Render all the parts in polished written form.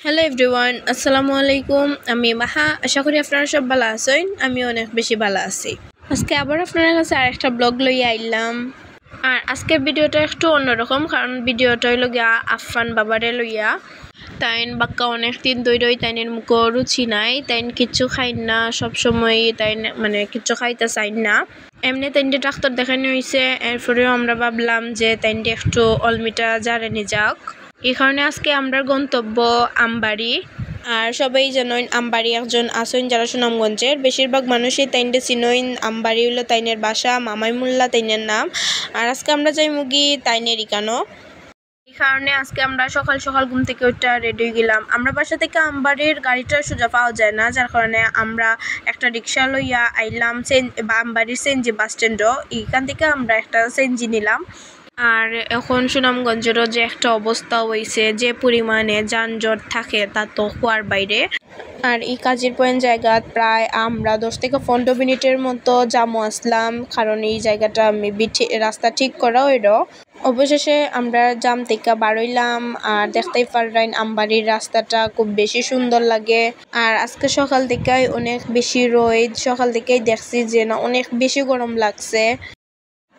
Hello everyone, আসসালামু আলাইকুম। আমি মাহা। আশা করি আপনারা সব ভালো আছেন। আমি অনেক বেশি ভালো আছি। আজকে আবার আপনার কাছে আরেকটা ব্লগ লইয়া আইলাম। আর আজকের ভিডিওটা একটু অন্যরকম, কারণ ভিডিওটা হইল গিয়া আফফান বাবারে লইয়া। তাইন বাক্কা অনেক দিন দই তাইনের মুখ রুচি নাই, তাইন কিচ্ছু খাই না, সবসময় তাইন মানে কিচ্ছু খাইতে চাই না। এমনি তাইনটি ডাক্তার দেখানো হয়েছে, এরপরেও আমরা ভাবলাম যে তাইনটি একটু অলমিটা জারেনি যাক। এই কারণে আজকে আমরা গন্তব্য আমবাড়ি। আর সবাই জানেন আমবাড়ি একজন আসেন যারা সুনামগঞ্জের, বেশিরভাগ মানুষই তাইনটা চিনইন। আমবাড়ি হইলো তাইনের বাসা, মামাই মোল্লা তাইনের নাম। আর আজকে আমরা যাই মুগি তাইনের ইকানো। এই কারণে আজকে আমরা সকাল সকাল ঘুম থেকে ওইটা রেডি হয়ে গেলাম। আমরা বাসা থেকে আমবাড়ির গাড়িটা সোজা পাওয়া যায় না, যার কারণে আমরা একটা রিক্সা লইয়া আইলাম আমবাড়ির সেনজি বাস স্ট্যান্ডও। এইখান থেকে আমরা একটা সেনজি নিলাম। আর এখন সুনামগঞ্জেরও যে একটা অবস্থা হয়েছে, যে পরিমাণে যানজট থাকে তা তো হওয়ার বাইরে। আর এই কাজের পয়েন্ট জায়গা প্রায় আমরা 10 থেকে 15 মিনিটের মতো জামু আসলাম, কারণ এই জায়গাটা মেবি রাস্তা ঠিক করা হইল। অবশেষে আমরা জাম থেকে বাড়ইলাম। আর দেখতেই পারেন আমবাড়ির রাস্তাটা খুব বেশি সুন্দর লাগে। আর আজকে সকাল থেকেই অনেক বেশি রোদ, সকাল থেকেই দেখছি যে না অনেক বেশি গরম লাগছে।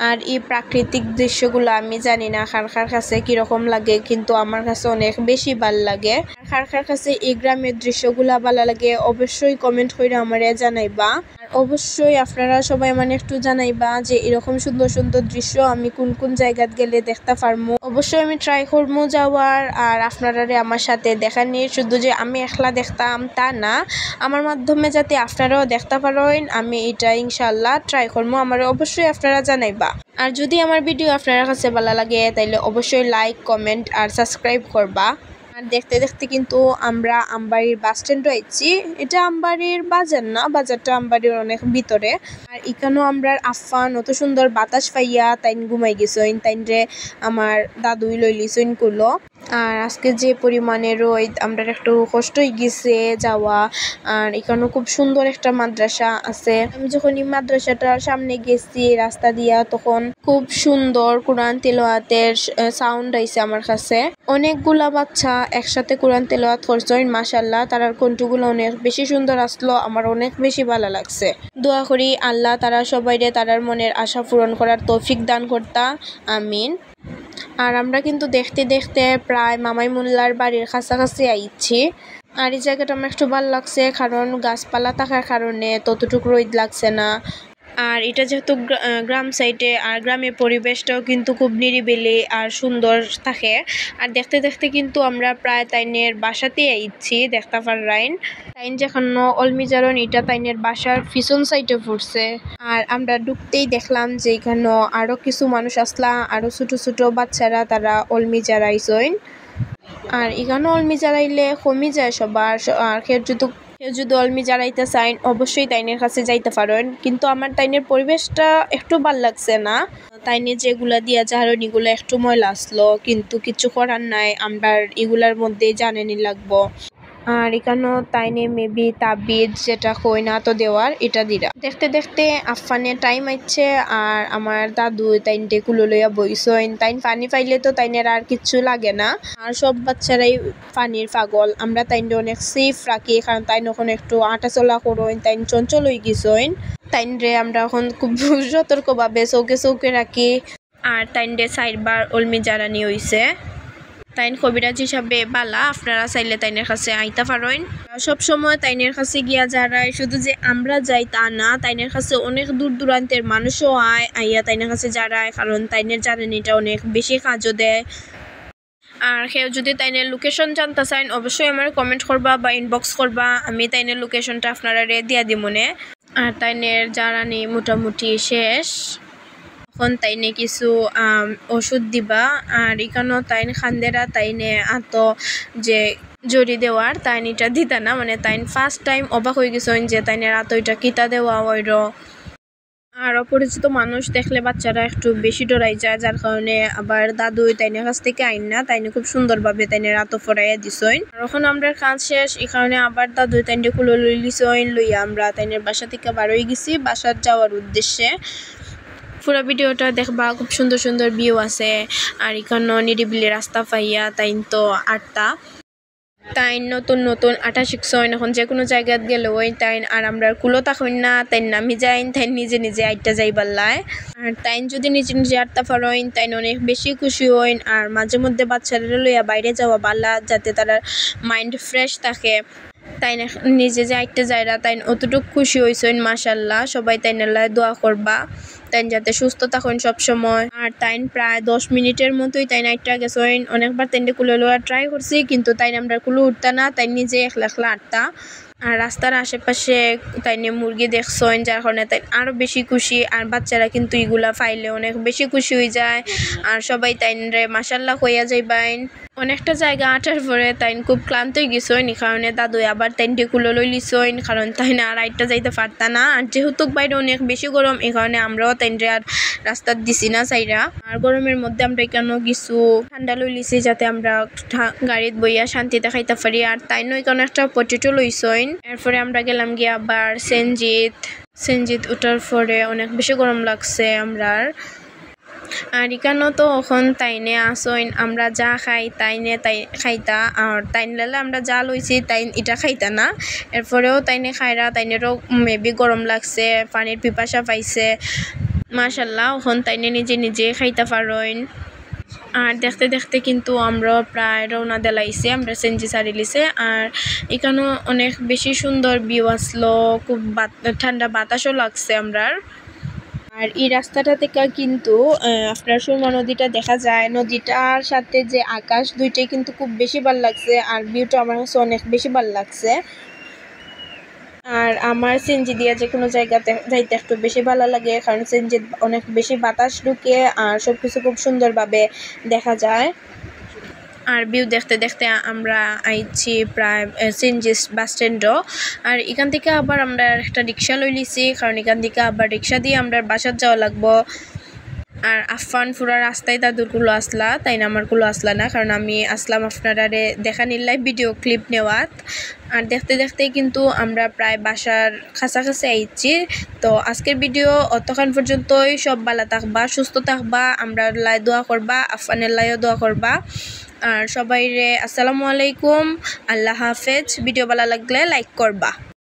আর এই প্রাকৃতিক দৃশ্যগুলো আমি জানি না কার কাছে কিরকম লাগে, কিন্তু আমার কাছে অনেক বেশি ভাল লাগে। কার কাছে এই গ্রামের দৃশ্যগুলো ভালো লাগে অবশ্যই কমেন্ট করে আমারে জানাইবা। আর অবশ্যই আপনারা সবাই মানে একটু জানাইবা যে এরকম সুন্দর সুন্দর দৃশ্য আমি কোন কোন জায়গাত গেলে দেখতে পারবো। অবশ্যই আমি ট্রাই করবো যাওয়ার। আর আপনারা আমার সাথে দেখা নিয়ে, শুধু যে আমি একলা দেখতাম তা না, আমার মাধ্যমে যাতে আপনারাও দেখতে পারেন আমি এটা ইনশাল্লাহ ট্রাই করবো। আমার অবশ্যই আপনারা জানাইবা। আর যদি আমার ভিডিও আপনার কাছে ভালো লাগে তাইলে অবশ্যই লাইক, কমেন্ট আর সাবস্ক্রাইব করবা। আর দেখতে দেখতে কিন্তু আমরা আমবাড়ির বাস স্ট্যান্ডে আইছি। এটা আমবাড়ির বাজার না, বাজারটা আমবাড়ির অনেক ভিতরে। আর এখানেও আমরা আফফান অত সুন্দর বাতাস পাইয়া তাইন ঘুমাই গেছইন, তাইন রে আমার দাদুই লই লিছইন কুলো। আর আজকে যে পরিমাণে রোদ, আমরা একটু কষ্ট হয়ে গেছে যাওয়া। আর এখানেও খুব সুন্দর একটা মাদ্রাসা আছে। আমি যখন এই মাদ্রাসাটার সামনে গেছি রাস্তা দিয়া, তখন খুব সুন্দর কোরআন তেলাওয়াতের সাউন্ড আইছে আমার কাছে। অনেকগুলা বাচ্চা একসাথে কোরআন তেলাওয়াত করছেন, মাশাআল্লাহ। তারার কণ্ঠগুলো অনেক বেশি সুন্দর আসলো, আমার অনেক বেশি ভালো লাগছে। দোয়া করি আল্লাহ তারা সবাইরে তারার মনের আশা পূরণ করার তৌফিক দান করতা, আমিন। আর আমরা কিন্তু দেখতে দেখতে প্রায় মামাই মোল্লার বাড়ির কাছাকাছি আইছি। আর এই জায়গাটা আমার একটু ভালো লাগছে, কারণ গাছপালা থাকার কারণে ততটুকু রোদ লাগছে না। আর এটা যেহেতু গ্রাম সাইডে, আর গ্রামের পরিবেশটাও কিন্তু খুব নিরিবিলি আর সুন্দর থাকে। আর দেখতে দেখতে কিন্তু আমরা প্রায় তাইনের বাসাতেই আইছি, দেখতে পাররাইন। তাইন যেখানে অলমিজারন এটা তাইনের বাসার পিছন সাইডে পড়ছে। আর আমরা ঢুকতেই দেখলাম যে এখানে আরো কিছু মানুষ আসলা, আরো ছোট ছোট বাচ্চারা তারা অলমিজার আইসইন। আর এখানে অলমি জ্বালাইলে কমই যায় সবার। আর কেউ যদি অলমি জ্বালাইতে চাইন অবশ্যই তাইনের কাছে যাইতে পারেন, কিন্তু আমার তাইনের পরিবেশটা একটু ভাল লাগছে না। তাইনে যেগুলা দিয়া ঝাড়ন এগুলো একটু ময়লা আসলো, কিন্তু কিছু করার নাই, আমরা এগুলার মধ্যে জানেনি লাগবো। আর এখানেও তাইনে মেবি তাবিজ যেটা কই না তো দেওয়ার, এটা দিরা। দেখতে দেখতে আফফানের টাইম আইছে। আর আমার দাদু তাইনটে কুলো লইয়া বইসইন। তাইন পানি পাইলে তো তাইনের আর কিচ্ছু লাগে না। আর সব বাচ্চারাই পানির পাগল। আমরা তাইনটে অনেক সেফ রাখি, কারণ তাইন এখন একটু আটা চলা করইন, তাইন চঞ্চল হয়ে গেছইন। তাইন রে আমরা এখন খুব সতর্কভাবে চৌকে রাখি। আর তাইন রে 4 বার অলমি জ্বালানি হইছে। তাইন কবিরাজ হিসাবে বালা, আপনারা চাইলে তাইনের কাছে আইতা পারেন। সবসময় তাইনের কাছে গিয়া যারাই, শুধু যে আমরা যাই তা না, তাইনের কাছে অনেক দূর দূরান্তের মানুষও আইয়া তাইনের কাছে যারায়, কারণ তাইনের জার্নিটা অনেক বেশি কাজও দেয়। আর কেউ যদি তাইনের লোকেশন জানতে চান অবশ্যই আমার কমেন্ট করবা বা ইনবক্স করবা, আমি তাইনের লোকেশনটা আপনারা দিয়া দিই মনে। আর তাইনের জার্নি মোটামুটি শেষ। এখন তাইনে কিছু ওষুধ দিবা। আর এখানেও তাইন খান্দেরা তাইনে আতো যে জড়ি দেওয়ার, তাইন এটা দিতা না, মানে তাইন ফার্স্ট টাইম অবাক হয়ে গেছেন যে তাইনের আতো এটা কিতা দেওয়া হইল। আর অপরিচিত মানুষ দেখলে বাচ্চারা একটু বেশি ডরাই যায়, যার কারণে আবার দাদু তাইনের কাছ থেকে আইন না, তাইনে খুব সুন্দরভাবে তাইনের আতো ফরাইয়া দিছইন। আর এখন আমরা কাজ শেষ, এই কারণে আবার দাদু তাইনে কুলো লইলিছইন, লইয়া আমরা তাইনের বাসা থেকে বার হয়ে গেছি বাসার যাওয়ার উদ্দেশ্যে। পুরো ভিডিওটা দেখবা, খুব সুন্দর সুন্দর ভিউ আছে। আর এখানে নিরিবিলি রাস্তা পাইয়া তাইন তো আটটা। তাই নতুন নতুন আটা শিখছইন এখন যে কোনো জায়গাত গেলে ওই তাই আর আমরা কুলো তখন না তাই নামি যাইন তাই নিজে নিজে আইটা যাইবাল্লায় আর তাই যদি নিজে নিজে আটটা পারইন তাই অনেক বেশি খুশি হইন আর মাঝে মধ্যে বাচ্চারা লইয়া বাইরে যাওয়া বাল্লা যাতে তারা মাইন্ড ফ্রেশ থাকে তাই নিজে যে আইটা যাইরা তাই অতটুকু খুশি হইছইন মাশাল্লাহ সবাই তাই নাল্লাহ দোয়া করবা তাই যাতে সুস্থ থাকুন সবসময় আর তাই প্রায় 10 মিনিটের মতোই তাই নাইটটা গেছইন অনেকবার তাইনে কুলে লওয়া ট্রাই করছি কিন্তু তাই আমরা কুলো উঠতা না তাই নিজে একলা একলা আটতা আর রাস্তার আশেপাশে তাইনে মুরগি দেখছইন যার কারণে তাই আরও বেশি খুশি আর বাচ্চারা কিন্তু এগুলা ফাইলে অনেক বেশি খুশি হয়ে যায় আর সবাই তাইনরে মাশাল্লাহ কইয়া যাইবাইন অনেকটা জায়গা আটার পরে তাইন খুব ক্লান্ত হয়ে গেছইন এই কারণে দাদু আবার তাইনটি কুলো লই লিছইন কারণ তাই না আর আইটটা যাইতে পারতা না আর যেহেতু বাইরে অনেক বেশি গরম এই কারণে আমরাও তাইনরে আর রাস্তা দিছি না চাইরা আর গরমের মধ্যে আমরা কেন কিছু ঠান্ডা লই লিছি যাতে আমরা গাড়িত বইয়া শান্তিতে খাইতে পারি আর তাইনও এখানে একটা পটেটো লইছইন এরপরে আমরা গেলাম গিয়ে আবার সেনজিত উঠার পরে অনেক বেশি গরম লাগছে আমরার আর এখানেও তো এখন তাইনে আসইন আমরা যা খাই তাইনে তাই খাইতা আর তাইন লালে আমরা যা লইছি তাইন এটা খাইতা না এরপরেও তাইনে খাইরা তাইনেরও মেবি গরম লাগছে পানির পিপাসা পাইছে মাশাল্লাহ এখন তাইনে নিজে নিজে খাইতে পারইন আর দেখতে দেখতে কিন্তু আমরা প্রায় রওনা দিলাইছি আমরা সেনজি সারি লিছে আর এখানেও অনেক বেশি সুন্দর ভিউ আসলো খুব ঠান্ডা বাতাসও লাগছে আমরার আর এই রাস্তাটা থেকে কিন্তু আপনার সুরমা নদীটা দেখা যায় নদীটার সাথে যে আকাশ দুইটাই কিন্তু খুব বেশি ভালো লাগছে আর ভিউটা আমার কাছে অনেক বেশি ভালো লাগছে আর আমার সেনজি দিয়া যে কোনো জায়গাতে যাইতে একটু বেশি ভালো লাগে কারণ সেনজি অনেক বেশি বাতাস ঢুকে আর সবকিছু খুব সুন্দরভাবে দেখা যায় আর ভিউ দেখতে দেখতে আমরা আইছি প্রায় সেনজি বাস স্ট্যান্ডও আর এখান থেকে আবার আমরা একটা রিক্সা লই লিছি কারণ এখান থেকে আবার রিক্সা দিয়ে আমরা বাসার যাওয়া লাগবো আর আফান পুরা রাস্তায় দাদুরগুলো আসলা তাই না আমারগুলো আসলা না কারণ আমি আসলাম আপনারা দেখা নিলাই ভিডিও ক্লিপ নেওয়াত আর দেখতে দেখতেই কিন্তু আমরা প্রায় বাসার কাছাকাছি আইছি তো আজকের ভিডিও অতক্ষণ পর্যন্তই সব ভালো থাকবা সুস্থ থাকবা আমরা লাই দোয়া করবা আফানের লাইও দোয়া করবা আর সবাই রে আসসালামু আলাইকুম আল্লাহ হাফেজ ভিডিও ভালো লাগলে লাইক করবা।